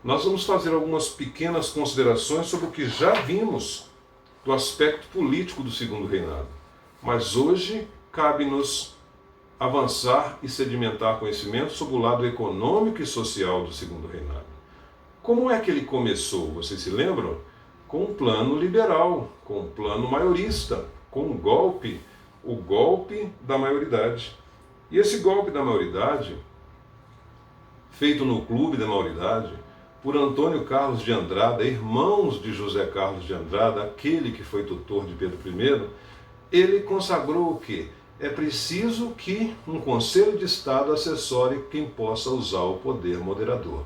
nós vamos fazer algumas pequenas considerações sobre o que já vimos do aspecto político do segundo reinado. Mas hoje cabe-nos avançar e sedimentar conhecimento sobre o lado econômico e social do segundo reinado. Como é que ele começou? Vocês se lembram? Com um plano liberal, com um plano maiorista, com um golpe, o golpe da maioridade. E esse golpe da maioridade, feito no Clube da Maioridade, por Antônio Carlos de Andrada, irmãos de José Carlos de Andrada, aquele que foi tutor de Pedro I, ele consagrou o quê? É preciso que um Conselho de Estado assessore quem possa usar o poder moderador.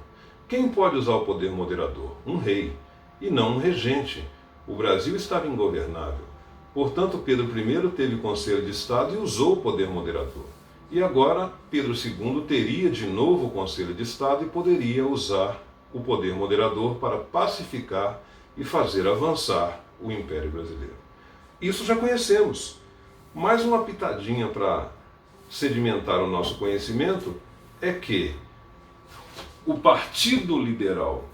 Quem pode usar o poder moderador? Um rei, e não um regente. O Brasil estava ingovernável. Portanto, Pedro I teve Conselho de Estado e usou o poder moderador. E agora, Pedro II teria de novo o Conselho de Estado e poderia usar o poder moderador para pacificar e fazer avançar o Império Brasileiro. Isso já conhecemos. Mais uma pitadinha para sedimentar o nosso conhecimento é que o Partido Liberal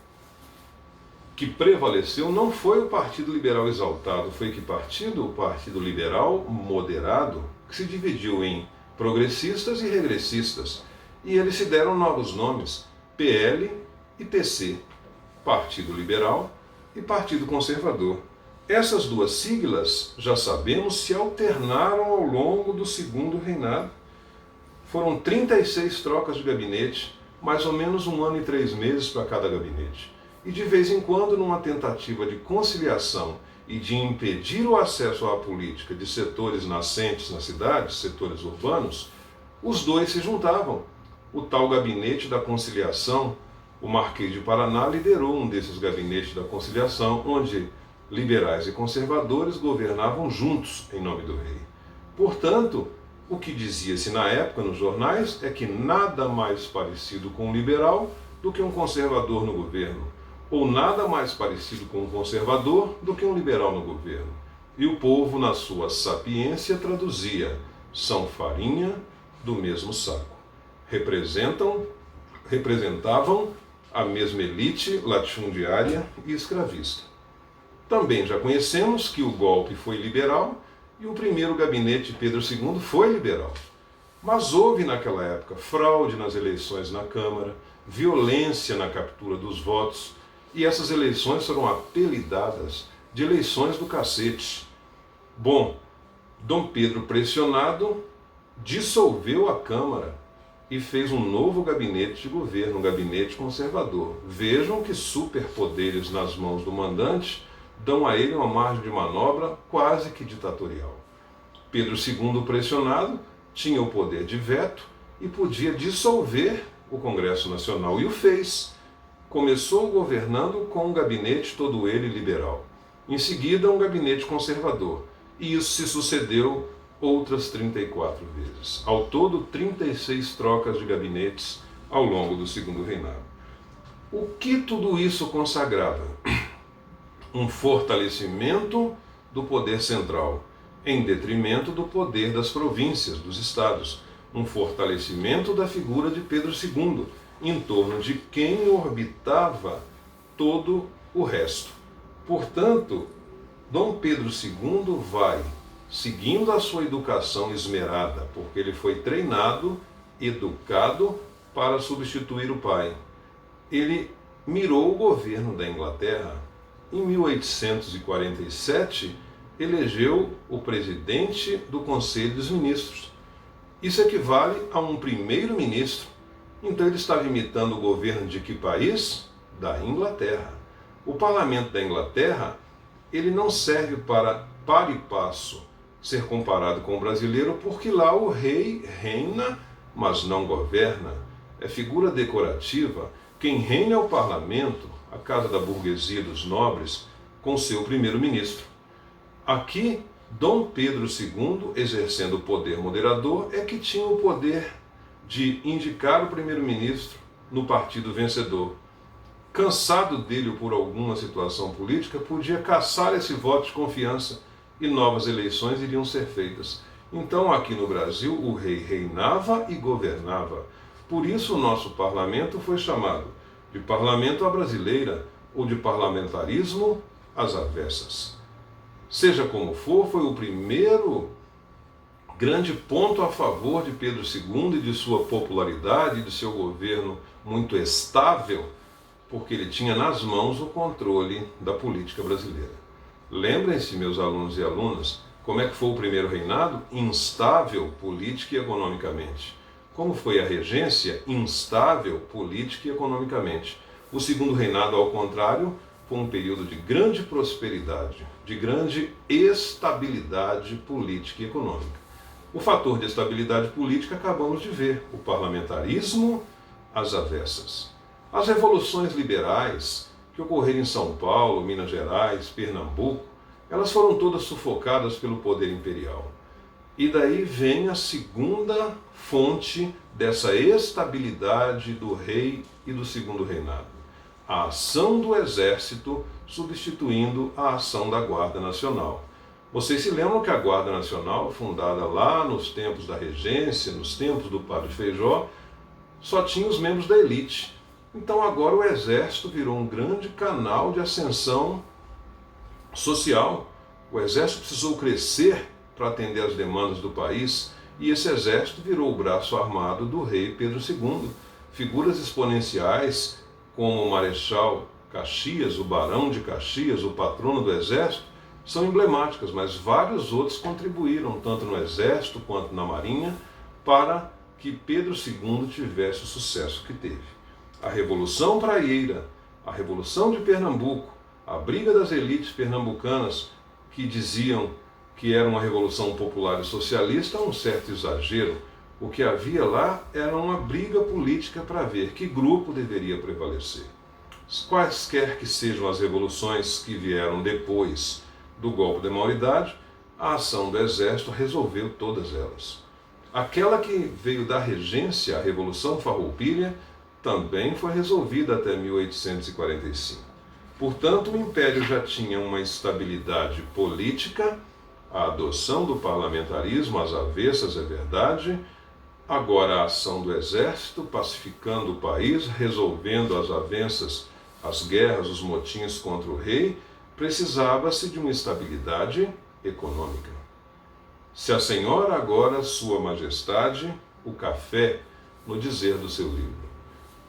que prevaleceu não foi o Partido Liberal exaltado, foi que partido? O Partido Liberal moderado, que se dividiu em progressistas e regressistas. E eles se deram novos nomes, PL e PC, Partido Liberal e Partido Conservador. Essas duas siglas, já sabemos, se alternaram ao longo do segundo reinado. Foram 36 trocas de gabinete, mais ou menos 1 ano e 3 meses para cada gabinete. E de vez em quando, numa tentativa de conciliação e de impedir o acesso à política de setores nascentes nas cidades, setores urbanos, os dois se juntavam. O tal gabinete da conciliação, o Marquês de Paraná liderou um desses gabinetes da conciliação, onde liberais e conservadores governavam juntos em nome do rei. Portanto, o que dizia-se na época nos jornais é que nada mais parecido com um liberal do que um conservador no governo, ou nada mais parecido com um conservador do que um liberal no governo. E o povo, na sua sapiência, traduzia: são farinha do mesmo saco. Representavam a mesma elite latifundiária e escravista. Também já conhecemos que o golpe foi liberal e o primeiro gabinete de Pedro II foi liberal. Mas houve naquela época fraude nas eleições na Câmara, violência na captura dos votos, e essas eleições foram apelidadas de eleições do cacete. Bom, Dom Pedro, pressionado, dissolveu a Câmara e fez um novo gabinete de governo, um gabinete conservador. Vejam que superpoderes nas mãos do mandante dão a ele uma margem de manobra quase que ditatorial. Pedro II, pressionado, tinha o poder de veto e podia dissolver o Congresso Nacional, e o fez. Começou governando com um gabinete todo ele liberal. Em seguida, um gabinete conservador. E isso se sucedeu outras 34 vezes. Ao todo, 36 trocas de gabinetes ao longo do segundo reinado. O que tudo isso consagrava? Um fortalecimento do poder central, em detrimento do poder das províncias, dos estados. Um fortalecimento da figura de Pedro II, em torno de quem orbitava todo o resto. Portanto, Dom Pedro II vai, seguindo a sua educação esmerada, porque ele foi treinado, educado para substituir o pai. Ele mirou o governo da Inglaterra. Em 1847, elegeu o presidente do Conselho dos Ministros. Isso equivale a um primeiro-ministro. Então ele estava imitando o governo de que país? Da Inglaterra. O parlamento da Inglaterra, ele não serve para e passo ser comparado com o brasileiro, porque lá o rei reina, mas não governa. É figura decorativa. Quem reina é o parlamento, a casa da burguesia dos nobres, com seu primeiro-ministro. Aqui, Dom Pedro II, exercendo o poder moderador, é que tinha o poder de indicar o primeiro-ministro no partido vencedor. Cansado dele por alguma situação política, podia cassar esse voto de confiança e novas eleições iriam ser feitas. Então, aqui no Brasil, o rei reinava e governava. Por isso, o nosso parlamento foi chamado de parlamento à brasileira ou de parlamentarismo às avessas. Seja como for, foi o primeiro grande ponto a favor de Pedro II e de sua popularidade e de seu governo muito estável, porque ele tinha nas mãos o controle da política brasileira. Lembrem-se, meus alunos e alunas, como é que foi o primeiro reinado? Instável política e economicamente. Como foi a regência? Instável política e economicamente. O segundo reinado, ao contrário, foi um período de grande prosperidade, de grande estabilidade política e econômica. O fator de estabilidade política acabamos de ver, o parlamentarismo às avessas. As revoluções liberais que ocorreram em São Paulo, Minas Gerais, Pernambuco, elas foram todas sufocadas pelo poder imperial. E daí vem a segunda fonte dessa estabilidade do rei e do segundo reinado. A ação do exército substituindo a ação da Guarda Nacional. Vocês se lembram que a Guarda Nacional, fundada lá nos tempos da regência, nos tempos do Padre Feijó, só tinha os membros da elite. Então agora o exército virou um grande canal de ascensão social. O exército precisou crescer para atender às demandas do país e esse exército virou o braço armado do rei Pedro II. Figuras exponenciais como o Marechal Caxias, o Barão de Caxias, o patrono do exército, são emblemáticas, mas vários outros contribuíram, tanto no exército quanto na marinha, para que Pedro II tivesse o sucesso que teve. A Revolução Praieira, a Revolução de Pernambuco, a briga das elites pernambucanas que diziam que era uma revolução popular e socialista, um certo exagero. O que havia lá era uma briga política para ver que grupo deveria prevalecer. Quaisquer que sejam as revoluções que vieram depois do golpe da maioridade, a ação do exército resolveu todas elas. Aquela que veio da regência, a Revolução Farroupilha, também foi resolvida até 1845. Portanto, o Império já tinha uma estabilidade política, a adoção do parlamentarismo às avessas, é verdade. Agora a ação do exército, pacificando o país, resolvendo as avanças, as guerras, os motins contra o rei, precisava-se de uma estabilidade econômica. Se a senhora agora, sua majestade, o café, no dizer do seu livro,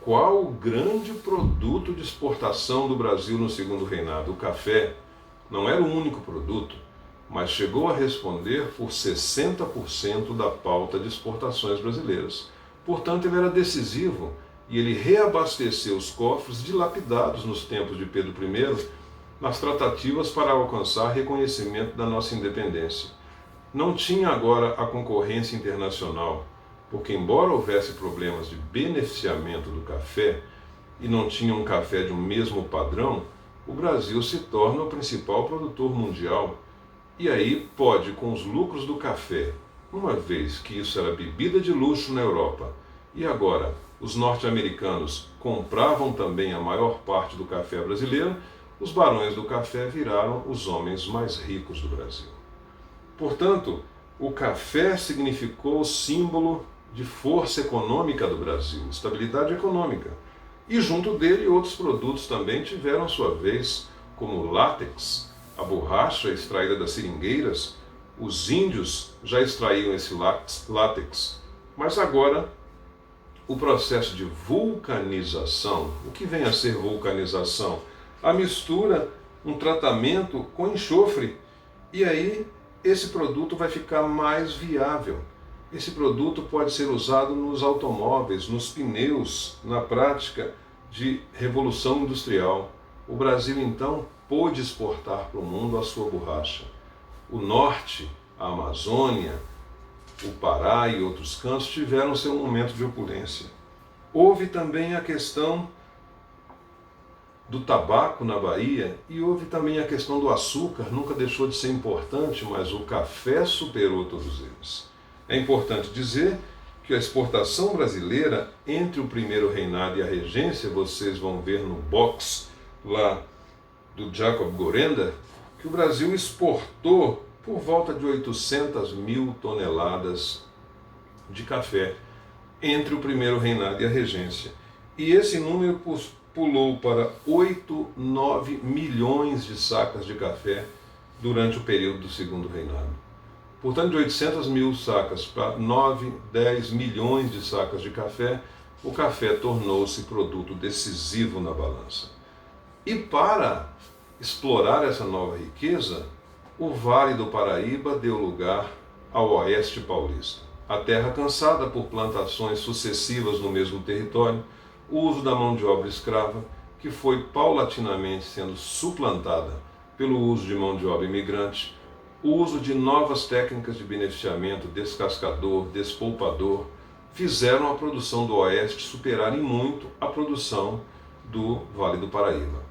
qual o grande produto de exportação do Brasil no segundo reinado? O café não era o único produto, mas chegou a responder por 60% da pauta de exportações brasileiras. Portanto, ele era decisivo e ele reabasteceu os cofres dilapidados nos tempos de Pedro I, nas tratativas para alcançar reconhecimento da nossa independência. Não tinha agora a concorrência internacional, porque embora houvesse problemas de beneficiamento do café e não tinha um café de um mesmo padrão, o Brasil se torna o principal produtor mundial. E aí pode, com os lucros do café, uma vez que isso era bebida de luxo na Europa, e agora os norte-americanos compravam também a maior parte do café brasileiro, os barões do café viraram os homens mais ricos do Brasil. Portanto, o café significou símbolo de força econômica do Brasil, estabilidade econômica. E junto dele outros produtos também tiveram sua vez, como o látex, a borracha extraída das seringueiras. Os índios já extraíam esse látex, mas agora o processo de vulcanização. O que vem a ser vulcanização? A mistura, um tratamento com enxofre, e aí esse produto vai ficar mais viável. Esse produto pode ser usado nos automóveis, nos pneus, na prática de revolução industrial. O Brasil, então, pôde exportar para o mundo a sua borracha. O norte, a Amazônia, o Pará e outros cantos tiveram seu momento de opulência. Houve também a questão do tabaco na Bahia e houve também a questão do açúcar, nunca deixou de ser importante, mas o café superou todos eles. É importante dizer que a exportação brasileira, entre o primeiro reinado e a regência, vocês vão ver no box lá do Jacob Gorenda, que o Brasil exportou por volta de 800 mil toneladas de café entre o primeiro reinado e a regência. E esse número, pulou para 8, 9 milhões de sacas de café durante o período do Segundo Reinado. Portanto, de 800 mil sacas para 9, 10 milhões de sacas de café, o café tornou-se produto decisivo na balança. E para explorar essa nova riqueza, o Vale do Paraíba deu lugar ao Oeste Paulista. A terra cansada por plantações sucessivas no mesmo território, o uso da mão de obra escrava, que foi paulatinamente sendo suplantada pelo uso de mão de obra imigrante, o uso de novas técnicas de beneficiamento, descascador, despolpador, fizeram a produção do Oeste superar em muito a produção do Vale do Paraíba.